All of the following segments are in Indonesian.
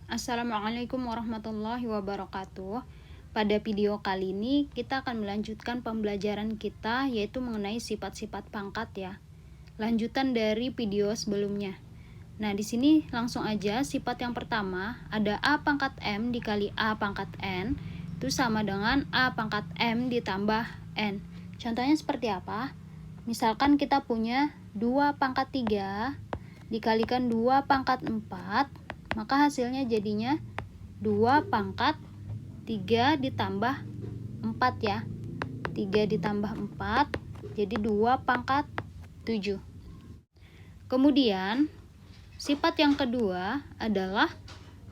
Assalamualaikum warahmatullahi wabarakatuh. Pada video kali ini kita akan melanjutkan pembelajaran kita, yaitu mengenai sifat-sifat pangkat ya. Lanjutan dari video sebelumnya. Nah, di sini langsung aja sifat yang pertama ada A pangkat M dikali A pangkat N itu sama dengan A pangkat M ditambah N. Contohnya seperti apa? Misalkan kita punya 2 pangkat 3 dikalikan 2 pangkat 4, maka hasilnya jadinya 2 pangkat 3 ditambah 4 ya. 3 ditambah 4 jadi 2 pangkat 7. Kemudian sifat yang kedua adalah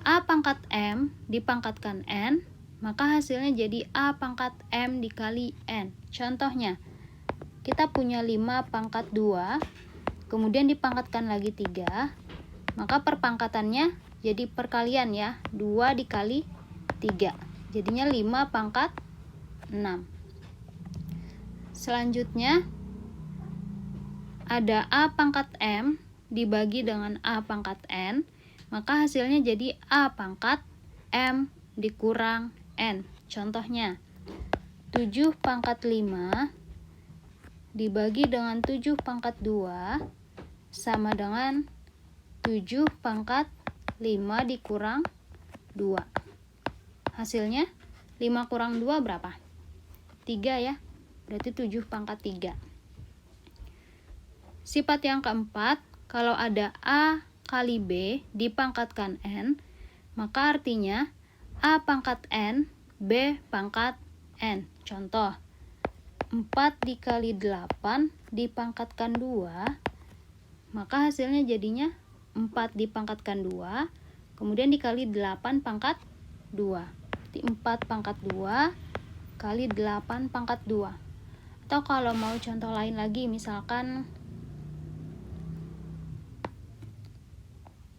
A pangkat M dipangkatkan N, maka hasilnya jadi A pangkat M dikali N. Contohnya, kita punya 5 pangkat 2, kemudian dipangkatkan lagi 3, maka perpangkatannya jadi perkalian ya, 2 dikali 3, jadinya 5 pangkat 6. Selanjutnya ada A pangkat M dibagi dengan A pangkat N, maka hasilnya jadi A pangkat M dikurang N. Contohnya, 7 pangkat 5 dibagi dengan 7 pangkat 2 sama dengan 7 pangkat 5 dikurang 2. Hasilnya 5 kurang 2 berapa? 3 ya. Berarti 7 pangkat 3. Sifat yang keempat, kalau ada A kali B dipangkatkan N, maka artinya A pangkat N, B pangkat N. Contoh, 4 dikali 8 dipangkatkan 2, maka hasilnya jadinya 4 dipangkatkan 2, kemudian dikali 8 pangkat 2. Jadi 4 pangkat 2 kali 8 pangkat 2. Atau kalau mau contoh lain lagi, misalkan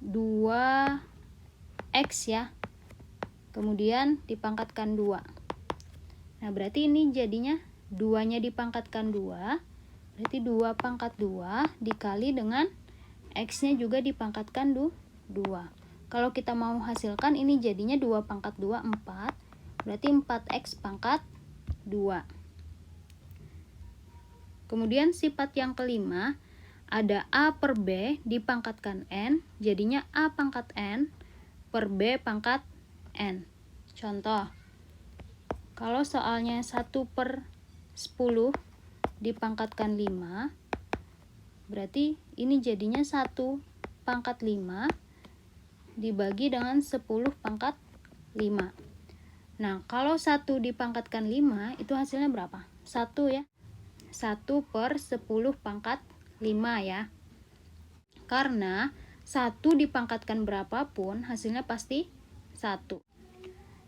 2x ya, kemudian dipangkatkan 2. Nah, berarti ini jadinya 2-nya dipangkatkan 2, berarti 2 pangkat 2 dikali dengan X-nya juga dipangkatkan 2. Kalau kita mau hasilkan ini jadinya 2 pangkat 2, 4. Berarti 4X pangkat 2. Kemudian sifat yang kelima, ada A per B dipangkatkan N, jadinya A pangkat N per B pangkat N. Contoh, kalau soalnya 1 per 10 dipangkatkan 5, berarti ini jadinya 1 pangkat 5 dibagi dengan 10 pangkat 5. Nah, kalau 1 dipangkatkan 5 itu hasilnya berapa? 1 ya. 1 per 10 pangkat 5 ya. Karena 1 dipangkatkan berapapun hasilnya pasti 1.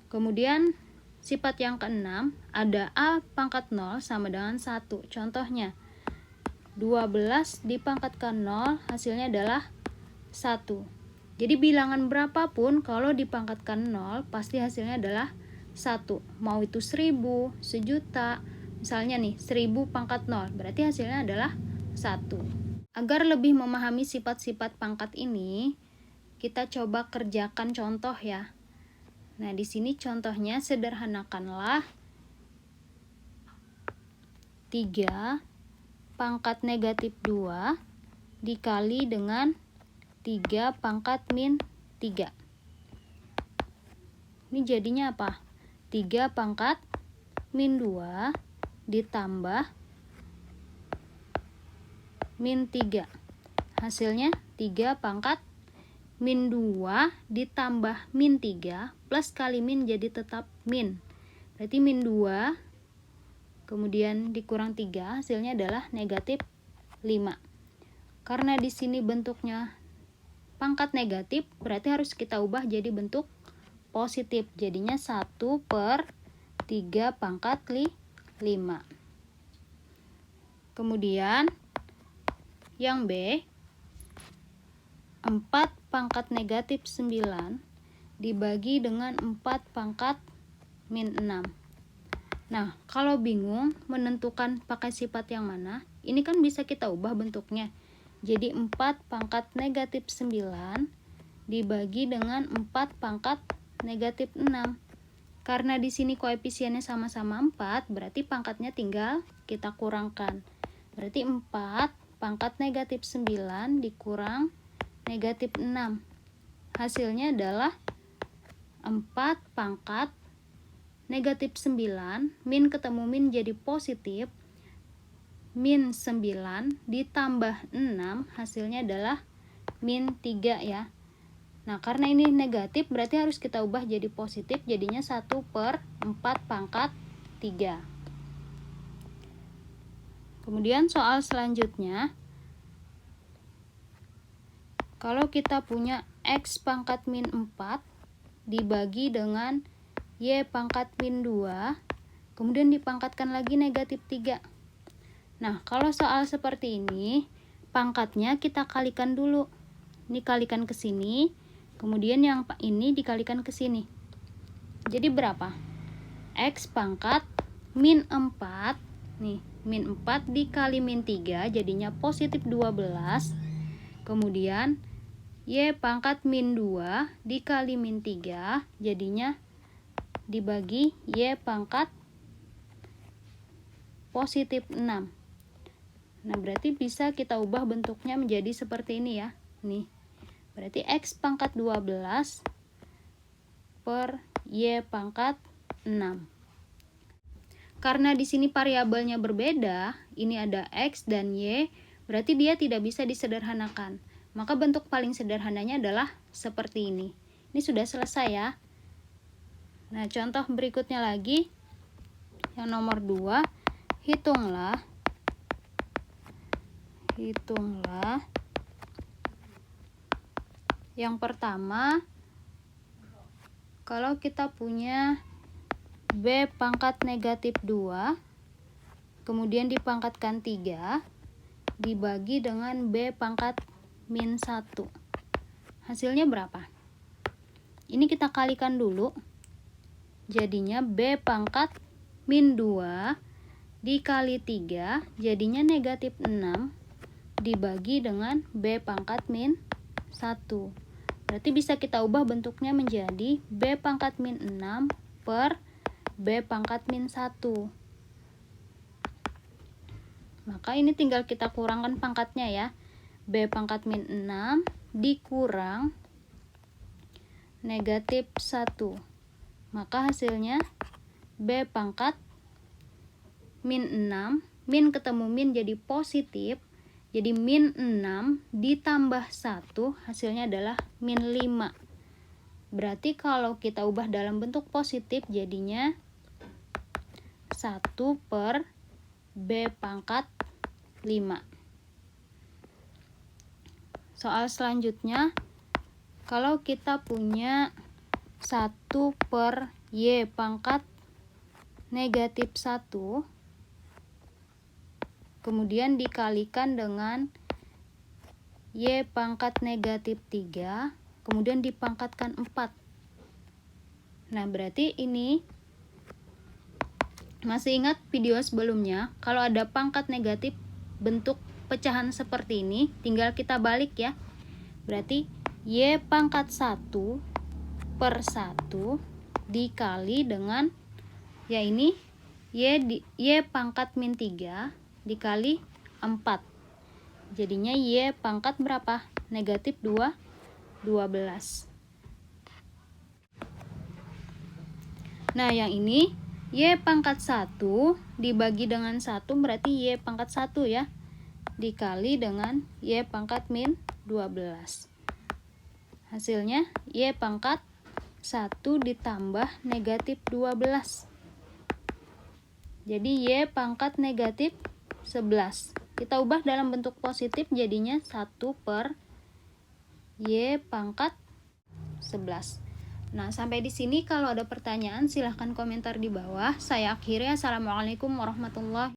Kemudian sifat yang keenam, ada A pangkat 0 sama dengan 1. Contohnya, 12 dipangkatkan 0 hasilnya adalah 1. Jadi bilangan berapapun kalau dipangkatkan 0 pasti hasilnya adalah 1. Mau itu 1000, sejuta, misalnya nih 1000 pangkat 0, berarti hasilnya adalah 1. Agar lebih memahami sifat-sifat pangkat ini, kita coba kerjakan contoh ya. Nah, di sini contohnya sederhanakanlah 3 pangkat negatif 2 dikali dengan 3 pangkat min 3. Ini jadinya apa? 3 pangkat min 2 ditambah min 3. Hasilnya 3 pangkat min 2 ditambah min 3 plus kali min jadi tetap min. Berarti min 2 kemudian dikurang 3 hasilnya adalah negatif 5. Karena di sini bentuknya pangkat negatif, berarti harus kita ubah jadi bentuk positif. Jadinya 1 per 3 pangkat 5. Kemudian yang B, 4 pangkat negatif 9 dibagi dengan 4 pangkat min 6. Nah, kalau bingung menentukan pakai sifat yang mana, ini kan bisa kita ubah bentuknya. Jadi 4 pangkat negatif 9 dibagi dengan 4 pangkat negatif 6. Karena di sini koefisiennya sama-sama 4, berarti pangkatnya tinggal kita kurangkan. Berarti 4 pangkat negatif 9 dikurang negatif 6. Hasilnya adalah 4 pangkat negatif 9, min ketemu min jadi positif, min 9 ditambah 6, hasilnya adalah min 3 ya. Nah, karena ini negatif berarti harus kita ubah jadi positif, jadinya 1/4 pangkat 3. Kemudian soal selanjutnya, kalau kita punya X pangkat min 4 dibagi dengan Y pangkat min 2, kemudian dipangkatkan lagi negatif 3. Nah, kalau soal seperti ini, pangkatnya kita kalikan dulu. Ini kalikan ke sini, kemudian yang ini dikalikan ke sini. Jadi berapa? X pangkat min 4, nih, min 4 dikali min 3, jadinya positif 12. Kemudian, Y pangkat min 2 dikali min 3, jadinya dibagi Y pangkat positif 6. Nah, berarti bisa kita ubah bentuknya menjadi seperti ini ya. Nih. Berarti X pangkat 12 per Y pangkat 6. Karena di sini variabelnya berbeda, ini ada X dan Y, berarti dia tidak bisa disederhanakan. Maka bentuk paling sederhananya adalah seperti ini. Ini sudah selesai ya. Nah, contoh berikutnya lagi, yang nomor 2, hitunglah yang pertama, kalau kita punya B pangkat negatif 2, kemudian dipangkatkan 3, dibagi dengan B pangkat min 1. Hasilnya berapa? Ini kita kalikan dulu. Jadinya B pangkat min 2 dikali 3, jadinya negatif 6, dibagi dengan B pangkat min 1. Berarti bisa kita ubah bentuknya menjadi B pangkat min 6 per B pangkat min 1. Maka ini tinggal kita kurangkan pangkatnya ya. B pangkat min 6 dikurang negatif 1. Maka hasilnya B pangkat min 6, min ketemu min jadi positif. Jadi min 6 ditambah 1 hasilnya adalah min 5. Berarti kalau kita ubah dalam bentuk positif jadinya 1 per B pangkat 5. Soal selanjutnya, kalau kita punya 1 per Y pangkat negatif 1, kemudian dikalikan dengan Y pangkat negatif 3, kemudian dipangkatkan 4. Nah, berarti ini masih ingat video sebelumnya, kalau ada pangkat negatif bentuk pecahan seperti ini, tinggal kita balik ya. Berarti Y pangkat 1 per 1 dikali dengan, ya ini, Y pangkat min 3 dikali 4. Jadinya Y pangkat berapa? Negatif 12. Nah, yang ini Y pangkat 1 dibagi dengan 1 berarti Y pangkat 1 ya. Dikali dengan Y pangkat min 12. Hasilnya Y pangkat 1 ditambah negatif 12. Jadi Y pangkat negatif 11. Kita ubah dalam bentuk positif jadinya 1 per Y pangkat 11. Nah, sampai di sini kalau ada pertanyaan silahkan komentar di bawah. Saya akhiri. Assalamualaikum warahmatullahi wabarakatuh.